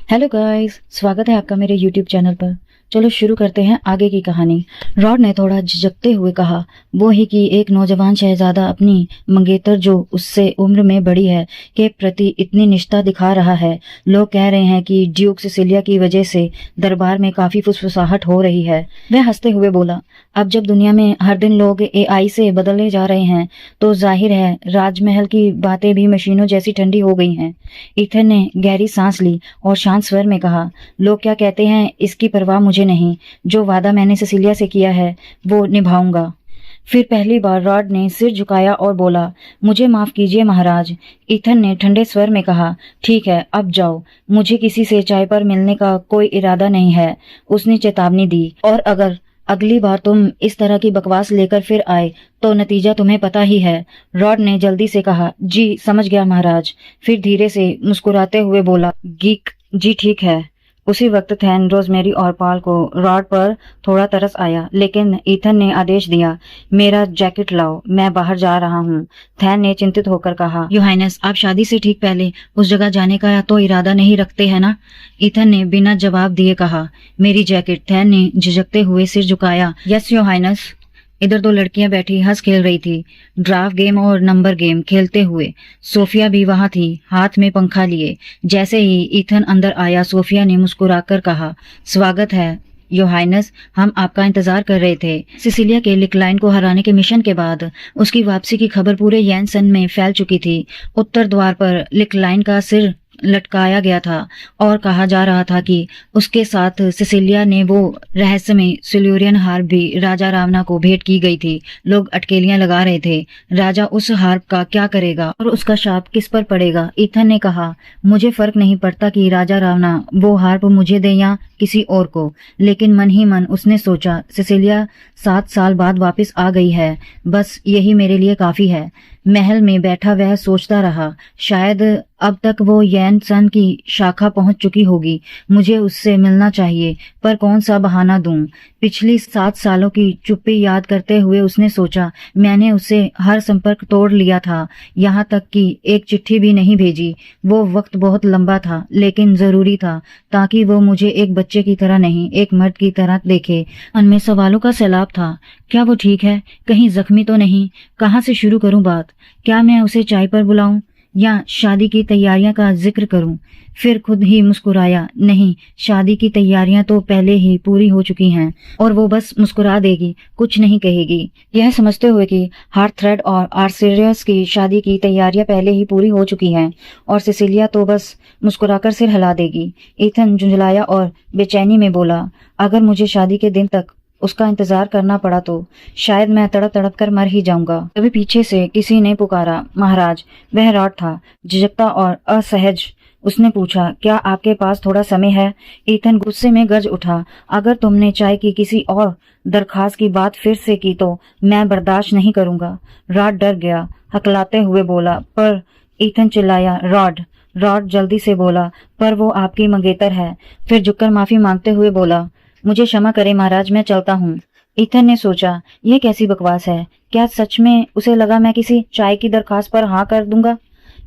Hello guys, स्वागत है आपका मेरे यूट्यूब चैनल पर। चलो शुरू करते हैं आगे की कहानी। रॉड ने थोड़ा झिझकते हुए कहा, वो ही कि एक नौजवान शहजादा अपनी मंगेतर जो उससे उम्र में बड़ी है के प्रति इतनी निष्ठा दिखा रहा है। लोग कह रहे हैं कि ड्यूक सिसिलिया की वजह से दरबार में काफी फुसफुसाहट हो रही है। वह हंसते हुए बोला, अब जब दुनिया में हर दिन लोग एआई से बदले जा रहे हैं तो जाहिर है राजमहल की बातें भी मशीनों जैसी ठंडी हो गई हैं। ईथन ने गहरी सांस ली और शांत स्वर में कहा, लोग क्या कहते हैं इसकी परवाह मुझे नहीं। जो वादा मैंने सिसिलिया से किया है वो निभाऊंगा। फिर पहली बार रॉड ने सिर झुकाया और बोला, मुझे माफ कीजिए महाराज। ईथन ने ठंडे स्वर में कहा, ठीक है अब जाओ, मुझे किसी से चाय पर मिलने का कोई इरादा नहीं है। उसने चेतावनी दी, और अगर अगली बार तुम इस तरह की बकवास लेकर फिर आए तो नतीजा तुम्हें पता ही है। रॉड ने जल्दी से कहा, जी समझ गया महाराज। फिर धीरे से मुस्कुराते हुए बोला, गीक जी ठीक है। उसी वक्त थैन, रोजमेरी और पॉल को रॉड पर थोड़ा तरस आया, लेकिन ईथन ने आदेश दिया, मेरा जैकेट लाओ, मैं बाहर जा रहा हूँ। थैन ने चिंतित होकर कहा, योर हाइनेस, आप शादी से ठीक पहले उस जगह जाने का तो इरादा नहीं रखते हैं ना? ईथन ने बिना जवाब दिए कहा, मेरी जैकेट। थैन ने झिझकते हुए सिर झुकाया, यस योर हाइनेस। इधर दो लड़कियां बैठी हंस खेल रही थी, ड्राफ्ट गेम और नंबर गेम खेलते हुए। सोफिया भी वहां थी, हाथ में पंखा लिए। जैसे ही ईथन अंदर आया, सोफिया ने मुस्कुराकर कहा, स्वागत है योर हाइनेस, हम आपका इंतजार कर रहे थे। सिसिलिया के लिकलाइन को हराने के मिशन के बाद उसकी वापसी की खबर पूरे यैनसन में फैल चुकी थी। उत्तर द्वार पर लिकलाइन का सिर लटकाया गया था और कहा जा रहा था कि उसके साथ सिसिलिया ने वो रहस्यमय सिल्यूरियन हार्प भी राजा रावना को भेंट की गई थी। लोग अटकेलियां लगा रहे थे, राजा उस हार्प का क्या करेगा और उसका शाप किस पर पड़ेगा। ईथन ने कहा, मुझे फर्क नहीं पड़ता कि राजा रावना वो हार्प मुझे दे या किसी और को, लेकिन मन ही मन उसने सोचा, सिसिलिया 7 साल बाद वापस आ गई है, बस यही मेरे लिए काफी है। महल में बैठा वह सोचता रहा, शायद अब तक वो यैनसन की शाखा पहुंच चुकी होगी। मुझे उससे मिलना चाहिए, पर कौन सा बहाना दूं। पिछली 7 सालों की चुप्पी याद करते हुए उसने सोचा, मैंने उससे हर संपर्क तोड़ लिया था, यहाँ तक कि एक चिट्ठी भी नहीं भेजी। वो वक्त बहुत लंबा था, लेकिन जरूरी था, ताकि वो मुझे एक बच्चे की तरह नहीं, एक मर्द की तरह देखे। मन में सवालों का सैलाब था। क्या वो ठीक है? कहीं जख्मी तो नहीं? कहाँ से शुरू करूं बात? क्या मैं उसे चाय पर बुलाऊं या शादी की तैयारियां का जिक्र करूं? फिर खुद ही मुस्कुराया, नहीं, शादी की तैयारियां तो पहले ही पूरी हो चुकी हैं और वो बस मुस्कुरा देगी, कुछ नहीं कहेगी। यह समझते हुए कि हार्थथ्रेड और आर्सेरियस की शादी की तैयारियां पहले ही पूरी हो चुकी हैं और सिसिलिया तो बस मुस्कुराकर सिर हिला देगी, ईथन झुंझलाया और बेचैनी में बोला, अगर मुझे शादी के दिन तक उसका इंतजार करना पड़ा तो शायद मैं तड़प तड़प कर मर ही जाऊंगा। तभी पीछे से किसी ने पुकारा, महाराज। वह रॉड था, झिझकता और असहज। उसने पूछा, क्या आपके पास थोड़ा समय है? ईथन गुस्से में गरज उठा, अगर तुमने चाय की किसी और दरखास्त की बात फिर से की तो मैं बर्दाश्त नहीं करूंगा। रॉड डर गया, हकलाते हुए बोला, पर। ईथन चिल्लाया, रॉड। रॉड जल्दी से बोला, पर वो आपकी मंगेतर है। फिर झुककर माफी मांगते हुए बोला, मुझे क्षमा करें महाराज, मैं चलता हूँ। ईथन ने सोचा, यह कैसी बकवास है? क्या सच में उसे लगा मैं किसी चाय की दरखास्त पर हाँ कर दूंगा?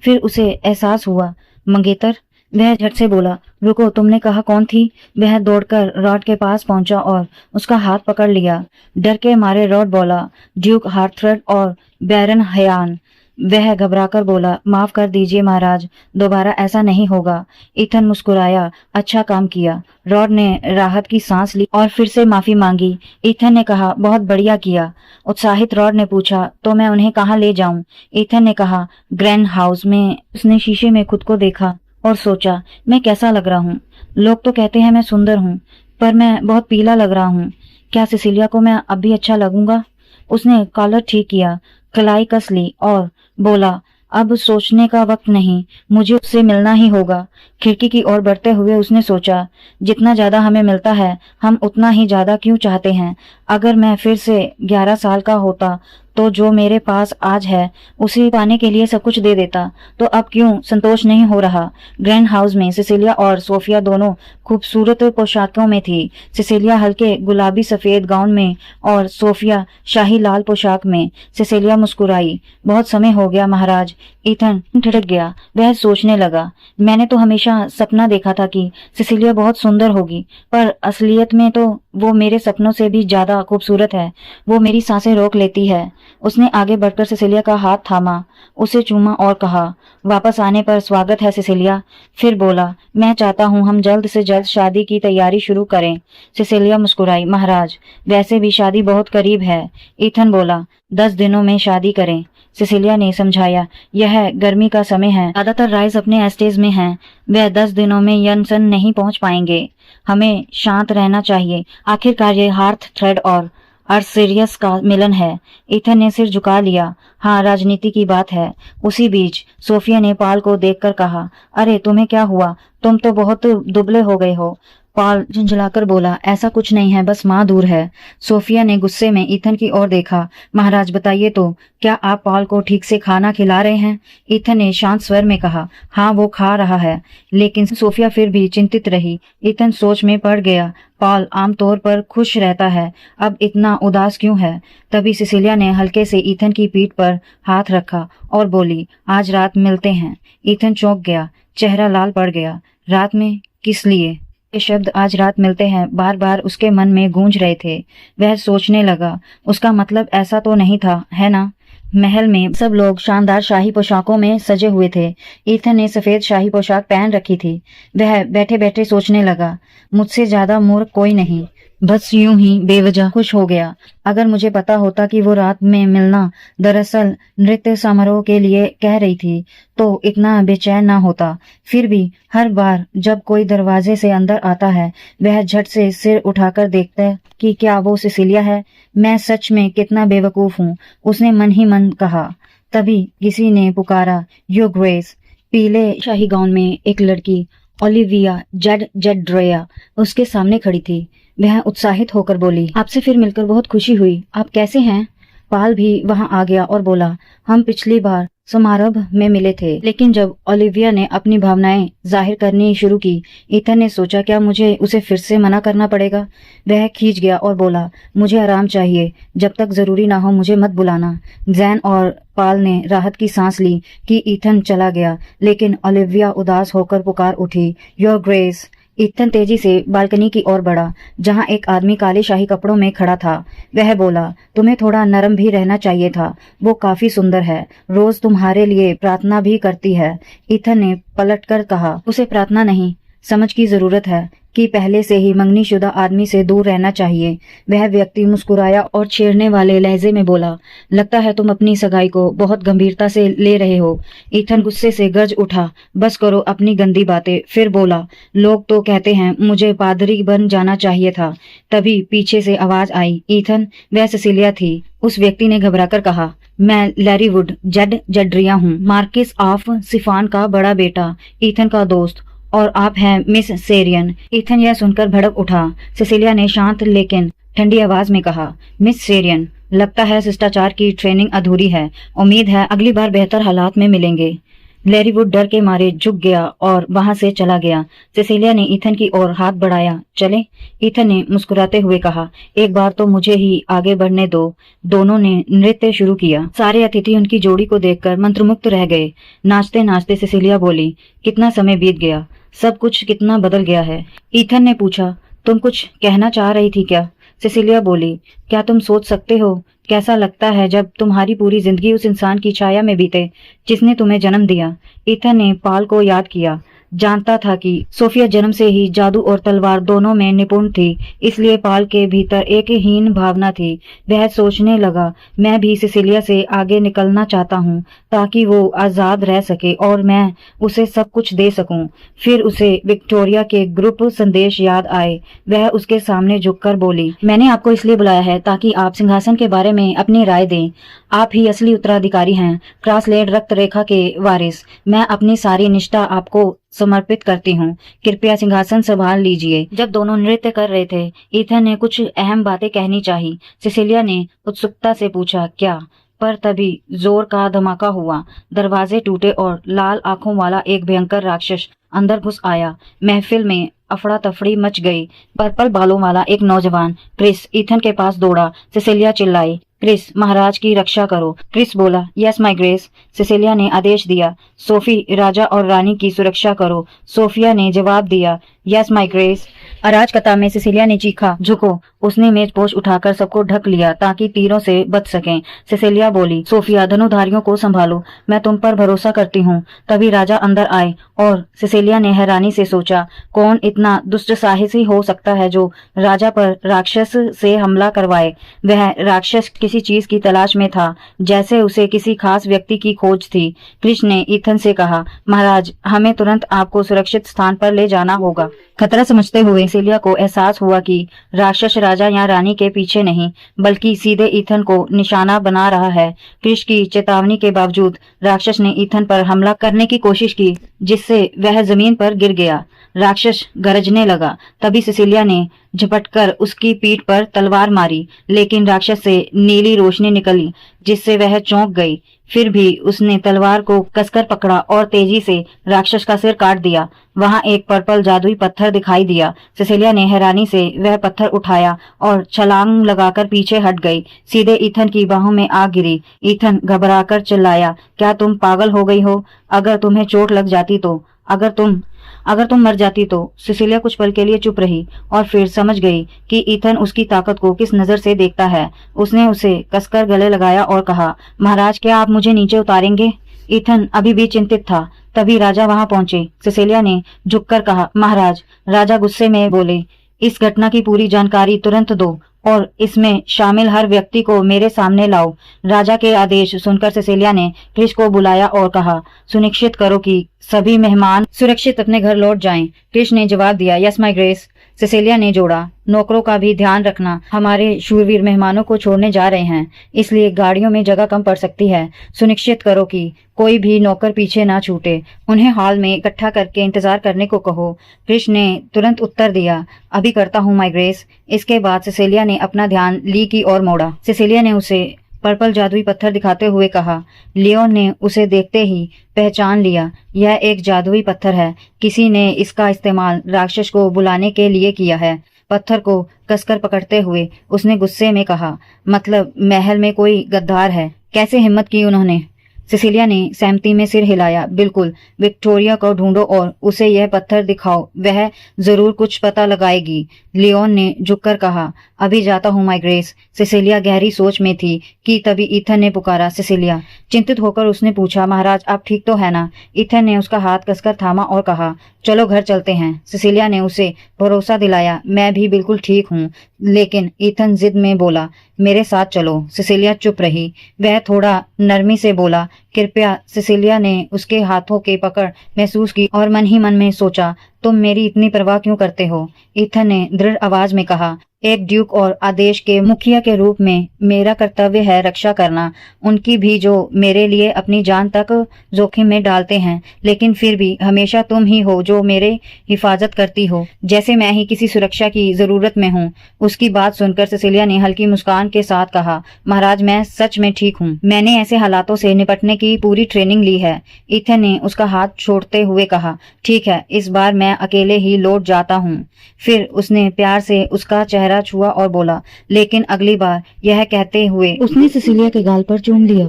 फिर उसे एहसास हुआ, मंगेतर। वह झट से बोला, रुको, तुमने कहा कौन थी? वह दौड़कर रॉड के पास पहुंचा और उसका हाथ पकड़ लिया। डर के मारे रॉड बोला, ड्यूक हार्थथ्रेड और बैरन हयान। वह घबराकर बोला, माफ कर दीजिए महाराज, दोबारा ऐसा नहीं होगा। ईथन मुस्कुराया, अच्छा काम किया। रॉड ने राहत की सांस ली और फिर से माफी मांगी। ईथन ने कहा, बहुत बढ़िया किया। उत्साहित रॉड ने पूछा, तो मैं उन्हें कहाँ ले जाऊं? ईथन ने कहा, ग्रैंड हाउस में। उसने शीशे में खुद को देखा और सोचा, मैं कैसा लग रहा हूँ? लोग तो कहते हैं मैं सुंदर हूँ, पर मैं बहुत पीला लग रहा हूँ। क्या सिसिलिया को मैं अब भी अच्छा लगूंगा? उसने कॉलर ठीक किया, कलाई कस ली और बोला, अब सोचने का वक्त नहीं, मुझे उससे मिलना ही होगा। खिड़की की ओर बढ़ते हुए उसने सोचा, जितना ज्यादा हमें मिलता है हम उतना ही ज्यादा क्यों चाहते हैं। अगर मैं फिर से 11 साल का होता तो जो मेरे पास आज है उसे पाने के लिए सब कुछ दे देता, तो अब क्यों संतोष नहीं हो रहा। ग्रैंड हाउस में सिसिलिया और सोफिया दोनों खूबसूरत पोशाकों में थी। सिसिलिया हल्के गुलाबी सफेद गाउन में और सोफिया शाही लाल पोशाक में। सिसिलिया मुस्कुराई। बहुत समय हो गया महाराज। ईथन ठिठक गया। वह सोचने लगा, मैंने तो हमेशा सपना देखा था कि सिसिलिया बहुत सुंदर होगी, पर असलियत में तो वो मेरे सपनों से भी ज्यादा खूबसूरत है। वो मेरी सांसें रोक लेती है। उसने आगे बढ़कर सिसिलिया का हाथ थामा, उसे चूमा और कहा, वापस आने पर स्वागत है सिसिलिया। फिर बोला, मैं चाहता हूँ हम जल्द से जल्द शादी की तैयारी शुरू करें। सिसिलिया मुस्कुराई। महाराज, वैसे भी शादी बहुत करीब है। ईथन बोला, 10 दिनों में शादी करें। सिसिलिया ने समझाया, यह गर्मी का समय है, ज्यादातर राइज अपने एस्टेज में हैं। वह 10 दिनों में यनसन नहीं पहुंच पाएंगे। हमें शांत रहना चाहिए। आखिरकार ये हार्थ थ्रेड और अर्सिरियस का मिलन है। ईथन ने सिर झुका लिया। हाँ, राजनीति की बात है। उसी बीच सोफिया ने पाल को देखकर कहा, अरे तुम्हें क्या हुआ? तुम तो बहुत दुबले हो गए हो। पाल झुंझलाकर बोला, ऐसा कुछ नहीं है, बस माँ दूर है। सोफिया ने गुस्से में ईथन की ओर देखा। महाराज बताइए तो, क्या आप पाल को ठीक से खाना खिला रहे हैं? ईथन ने शांत स्वर में कहा, हाँ वो खा रहा है। लेकिन सोफिया फिर भी चिंतित रही। ईथन सोच में पड़ गया। पाल आमतौर पर खुश रहता है, अब इतना उदास क्यों है? तभी सिसिलिया ने हल्के से ईथन की पीठ पर हाथ रखा और बोली, आज रात मिलते हैं। ईथन चौंक गया, चेहरा लाल पड़ गया। रात में? किस लिए? ये शब्द आज रात मिलते हैं बार बार उसके मन में गूंज रहे थे। वह सोचने लगा, उसका मतलब ऐसा तो नहीं था, है ना? महल में सब लोग शानदार शाही पोशाकों में सजे हुए थे। ईथन ने सफेद शाही पोशाक पहन रखी थी। वह बैठे बैठे सोचने लगा, मुझसे ज्यादा मूर्ख कोई नहीं। बस यूं ही बेवजह खुश हो गया। अगर मुझे पता होता कि वो रात में मिलना दरअसल नृत्य समारोह के लिए कह रही थी तो इतना बेचैन ना होता। फिर भी हर बार जब कोई दरवाजे से अंदर आता है वह झट से सिर उठाकर देखता है कि क्या वो सिसिलिया है। मैं सच में कितना बेवकूफ हूँ, उसने मन ही मन कहा। तभी किसी ने पुकारा, योर ग्रेस। पीले शाही गाउन में एक लड़की ओलिविया जेड्रेया उसके सामने खड़ी थी। वह उत्साहित होकर बोली, आपसे फिर मिलकर बहुत खुशी हुई। आप कैसे हैं? पाल भी वहां आ गया और बोला, हम पिछली बार समारोह में मिले थे, लेकिन जब ओलिविया ने अपनी भावनाएं जाहिर करनी शुरू की, ईथन ने सोचा क्या मुझे उसे फिर से मना करना पड़ेगा। वह खींच गया और बोला, मुझे आराम चाहिए, जब तक जरूरी ना हो मुझे मत बुलाना। जैन और पाल ने राहत की सांस ली कि ईथन चला गया, लेकिन ओलिविया उदास होकर पुकार उठी, योर ग्रेस। ईथन तेजी से बालकनी की ओर बढ़ा, जहां एक आदमी काले शाही कपड़ों में खड़ा था। वह बोला, तुम्हें थोड़ा नरम भी रहना चाहिए था। वो काफी सुंदर है, रोज तुम्हारे लिए प्रार्थना भी करती है। ईथन ने पलटकर कहा, उसे प्रार्थना नहीं, समझ की जरूरत है कि पहले से ही मंगनीशुदा आदमी से दूर रहना चाहिए। वह व्यक्ति मुस्कुराया और छेड़ने वाले लहजे में बोला, लगता है तुम अपनी सगाई को बहुत गंभीरता से ले रहे हो। ईथन गुस्से से गरज उठा, बस करो अपनी गंदी बातें। फिर बोला, लोग तो कहते हैं मुझे पादरी बन जाना चाहिए था। तभी पीछे से आवाज आई, ईथन, वह सिसिलिया थी। उस व्यक्ति ने घबराकर कहा, मैं लैरीवुड जेड्रिया हूँ, मार्किस ऑफ सिफान का बड़ा बेटा, ईथन का दोस्त, और आप हैं मिस सेरियन। ईथन यह सुनकर भड़क उठा। सिसिलिया ने शांत लेकिन ठंडी आवाज में कहा, मिस सेरियन, लगता है शिष्टाचार की ट्रेनिंग अधूरी है। उम्मीद है अगली बार बेहतर हालात में मिलेंगे। लैरीवुड डर के मारे झुक गया और वहां से चला गया। सिसिलिया ने ईथन की ओर हाथ बढ़ाया, चले? ईथन ने मुस्कुराते हुए कहा, एक बार तो मुझे ही आगे बढ़ने दो। दोनों ने नृत्य शुरू किया। सारे अतिथि उनकी जोड़ी को देखकर मंत्रमुग्ध रह गए। नाचते नाचते सिसिलिया बोली, कितना समय बीत गया, सब कुछ कितना बदल गया है। ईथन ने पूछा, तुम कुछ कहना चाह रही थी क्या? सिसिलिया बोली, क्या तुम सोच सकते हो कैसा लगता है जब तुम्हारी पूरी जिंदगी उस इंसान की छाया में बीते जिसने तुम्हें जन्म दिया। ईथन ने पाल को याद किया। जानता था कि सोफिया जन्म से ही जादू और तलवार दोनों में निपुण थी, इसलिए पाल के भीतर एक हीन भावना थी। वह सोचने लगा, मैं भी सिसिलिया से आगे निकलना चाहता हूँ ताकि वो आजाद रह सके और मैं उसे सब कुछ दे सकूं। फिर उसे विक्टोरिया के ग्रुप संदेश याद आए। वह उसके सामने झुककर बोली, मैंने आपको इसलिए बुलाया है ताकि आप सिंहासन के बारे में अपनी राय दें। आप ही असली उत्तराधिकारी हैं, क्रॉसलेड रक्त रेखा के वारिस। मैं अपनी सारी निष्ठा आपको समर्पित करती हूँ। कृपया सिंहासन संभाल लीजिए। जब दोनों नृत्य कर रहे थे, ईथन ने कुछ अहम बातें कहनी चाही। सिसिलिया ने उत्सुकता से पूछा, क्या? पर तभी जोर का धमाका हुआ। दरवाजे टूटे और लाल आंखों वाला एक भयंकर राक्षस अंदर घुस आया। महफिल में अफड़ा तफड़ी मच गई। पर्पल बालों वाला एक नौजवान क्रिस ईथन के पास दौड़ा। सिसिलिया चिल्लाई, क्रिस, महाराज की रक्षा करो। क्रिस बोला, यस माय ग्रेस। सिसिलिया ने आदेश दिया, सोफी, राजा और रानी की सुरक्षा करो। सोफिया ने जवाब दिया, यस माय ग्रेस। अराजकता में सिसिलिया ने चीखा, झुको। उसने मेज पोश उठाकर सबको ढक लिया ताकि तीरों से बच सकें। सिसिलिया बोली, सोफिया, धनुधारियों को संभालो, मैं तुम पर भरोसा करती हूँ। तभी राजा अंदर आए और सिसिलिया ने हैरानी से सोचा, कौन इतना दुष्ट साहसी हो सकता है जो राजा पर राक्षस से हमला करवाए। वह राक्षस किसी चीज की तलाश में था, जैसे उसे किसी खास व्यक्ति की खोज थी। कृष्ण ने ईथन से कहा, महाराज, हमें तुरंत आपको सुरक्षित स्थान पर ले जाना होगा। खतरा समझते हुए सिसिलिया को एहसास हुआ कि राक्षस राजा या रानी के पीछे नहीं, बल्कि सीधे ईथन को निशाना बना रहा है। कृष्ण की चेतावनी के बावजूद राक्षस ने ईथन पर हमला करने की कोशिश की, जिससे वह जमीन पर गिर गया। राक्षस गरजने लगा। तभी सिसिलिया ने झपटकर उसकी पीठ पर तलवार मारी, लेकिन राक्षस से नीली रोशनी निकली, जिससे वह चौंक गई। फिर भी उसने तलवार को कसकर पकड़ा और तेजी से राक्षस का सिर काट दिया। वहां एक पर्पल जादुई पत्थर दिखाई दिया। सिसिलिया ने हैरानी से वह पत्थर उठाया और छलांग लगाकर पीछे हट गई। सीधे ईथन की बाहों में आ गिरी। ईथन घबराकर चिल्लाया, क्या तुम पागल हो गई हो? अगर तुम्हें चोट लग जाती तो, अगर तुम मर जाती तो। सिसिलिया कुछ पल के लिए चुप रही और फिर समझ गई कि ईथन उसकी ताकत को किस नजर से देखता है। उसने उसे कसकर गले लगाया और कहा, महाराज, क्या आप मुझे नीचे उतारेंगे? ईथन अभी भी चिंतित था। तभी राजा वहां पहुंचे। सिसिलिया ने झुककर कहा, महाराज। राजा गुस्से में बोले, इस घटना की पूरी जानकारी तुरंत दो और इसमें शामिल हर व्यक्ति को मेरे सामने लाओ। राजा के आदेश सुनकर सिसिलिया ने क्रिस को बुलाया और कहा, सुनिश्चित करो कि सभी मेहमान सुरक्षित अपने घर लौट जाएं। क्रिस ने जवाब दिया, यस माय ग्रेस। सिसिलिया ने जोड़ा, नौकरों का भी ध्यान रखना, हमारे शूरवीर मेहमानों को छोड़ने जा रहे हैं, इसलिए गाड़ियों में जगह कम पड़ सकती है। सुनिश्चित करो कि कोई भी नौकर पीछे ना छूटे। उन्हें हॉल में इकट्ठा करके इंतजार करने को कहो। कृष्ण ने तुरंत उत्तर दिया, अभी करता हूँ माय ग्रेस। इसके बाद सिसिलिया ने अपना ध्यान ली की ओर मोड़ा। सिसिलिया ने उसे पर्पल जादुई पत्थर दिखाते हुए कहा। लियोन ने उसे देखते ही पहचान लिया, यह एक जादुई पत्थर है। किसी ने इसका इस्तेमाल राक्षस को बुलाने के लिए किया है। पत्थर को कसकर पकड़ते हुए उसने गुस्से में कहा, मतलब महल में कोई गद्दार है? कैसे हिम्मत की उन्होंने? सिसिलिया ने सहमति में सिर हिलाया। बिल्कुल, विक्टोरिया को ढूंढो और उसे यह पत्थर दिखाओ, वह जरूर कुछ पता लगाएगी। लियोन ने झुककर कहा, अभी जाता हूँ माय ग्रेस। सिसिलिया गहरी सोच में थी कि तभी ईथन ने पुकारा, सिसिलिया। चिंतित होकर उसने पूछा, महाराज, आप ठीक तो है ना? ईथन ने उसका हाथ कसकर थामा और कहा, चलो घर चलते हैं। सिसिलिया ने उसे भरोसा दिलाया, मैं भी बिल्कुल ठीक हूँ। लेकिन ईथन जिद में बोला, मेरे साथ चलो। सिसिलिया चुप रही। वह थोड़ा नरमी से बोला, कृपया। सिसिलिया ने उसके हाथों के पकड़ महसूस की और मन ही मन में सोचा, तुम मेरी इतनी परवाह क्यों करते हो? ईथन ने दृढ़ आवाज में कहा, एक ड्यूक और आदेश के मुखिया के रूप में मेरा कर्तव्य है रक्षा करना, उनकी भी जो मेरे लिए अपनी जान तक जोखिम में डालते हैं। लेकिन फिर भी हमेशा तुम ही हो जो मेरे हिफाजत करती हो, जैसे मैं ही किसी सुरक्षा की जरूरत में हूँ। उसकी बात सुनकर सिसिलिया ने हल्की मुस्कान के साथ कहा, महाराज, मैं सच में ठीक हूँ। मैंने ऐसे हालातों से निपटने की पूरी ट्रेनिंग ली है। ईथन ने उसका हाथ छोड़ते हुए कहा, ठीक है, इस बार मैं अकेले ही लौट जाता हूँ। फिर उसने प्यार से उसका चेहरा छुआ और बोला, लेकिन अगली बार। यह कहते हुए उसने सिसिलिया के गाल पर चूम लिया।